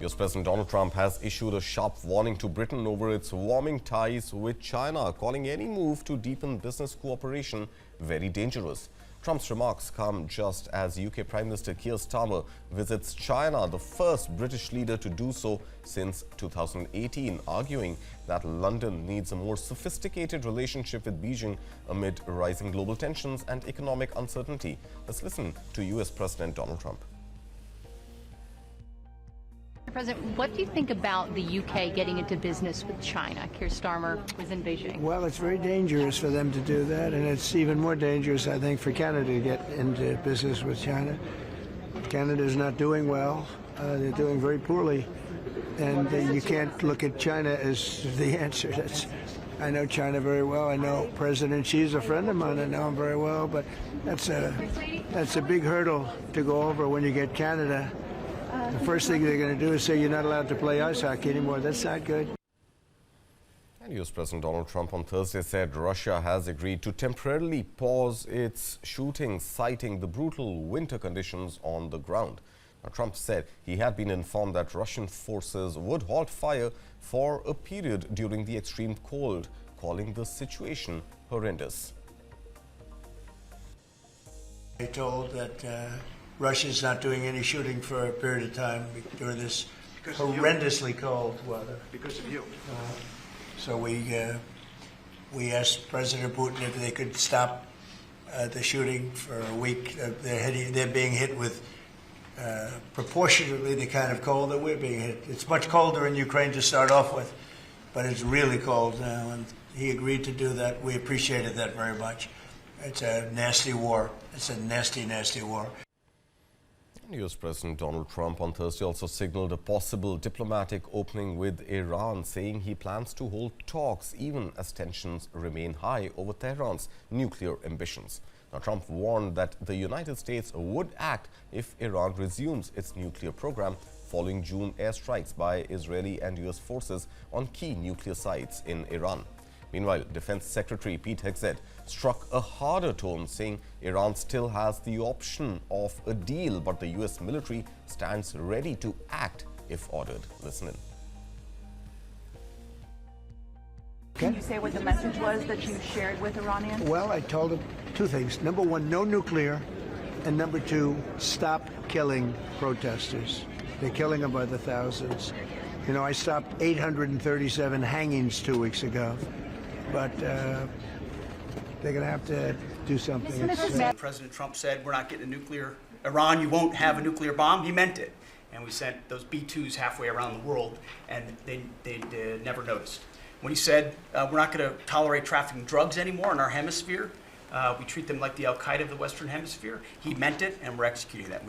US President Donald Trump has issued a sharp warning to Britain over its warming ties with China, calling any move to deepen business cooperation very dangerous. Trump's remarks come just as UK Prime Minister Keir Starmer visits China, the first British leader to do so since 2018, arguing that London needs a more sophisticated relationship with Beijing amid rising global tensions and economic uncertainty. Let's listen to US President Donald Trump. President, what do you think about the UK getting into business with China? Keir Starmer was in Beijing. Well, it's very dangerous for them to do that, and it's even more dangerous, I think, for Canada to get into business with China. Canada is not doing well. They're doing very poorly, and you can't look at China as the answer. I know China very well. I know President Xi's a friend of mine. I know him very well, but that's a big hurdle to go over when you get Canada. The first thing they're going to do is say you're not allowed to play ice hockey anymore. That's not good. And US President Donald Trump on Thursday said Russia has agreed to temporarily pause its shooting, citing the brutal winter conditions on the ground. Now, Trump said he had been informed that Russian forces would halt fire for a period during the extreme cold, calling the situation horrendous. I told that Russia's not doing any shooting for a period of time during this horrendously cold weather. Because of you. So we asked President Putin if they could stop the shooting for a week. They're being hit with proportionately the kind of cold that we're being hit. It's much colder in Ukraine to start off with, but it's really cold now, and he agreed to do that. We appreciated that very much. It's a nasty war. It's a nasty, nasty war. US President Donald Trump on Thursday also signaled a possible diplomatic opening with Iran, saying he plans to hold talks even as tensions remain high over Tehran's nuclear ambitions. Now, Trump warned that the United States would act if Iran resumes its nuclear program following June airstrikes by Israeli and US forces on key nuclear sites in Iran. Meanwhile, Defense Secretary Pete Hegseth struck a harder tone, saying Iran still has the option of a deal, but the US military stands ready to act if ordered. Listen in. Can you say what the message was that you shared with Iranians? Well, I told them two things. Number one, no nuclear. And number two, stop killing protesters. They're killing them by the thousands. You know, I stopped 837 hangings 2 weeks ago. But they're going to have to do something. President Trump said, we're not getting a nuclear, Iran, you won't have a nuclear bomb. He meant it. And we sent those B-2s halfway around the world, and they never noticed. When he said, we're not going to tolerate trafficking drugs anymore in our hemisphere, we treat them like the Al-Qaeda of the Western Hemisphere, he meant it, and we're executing that.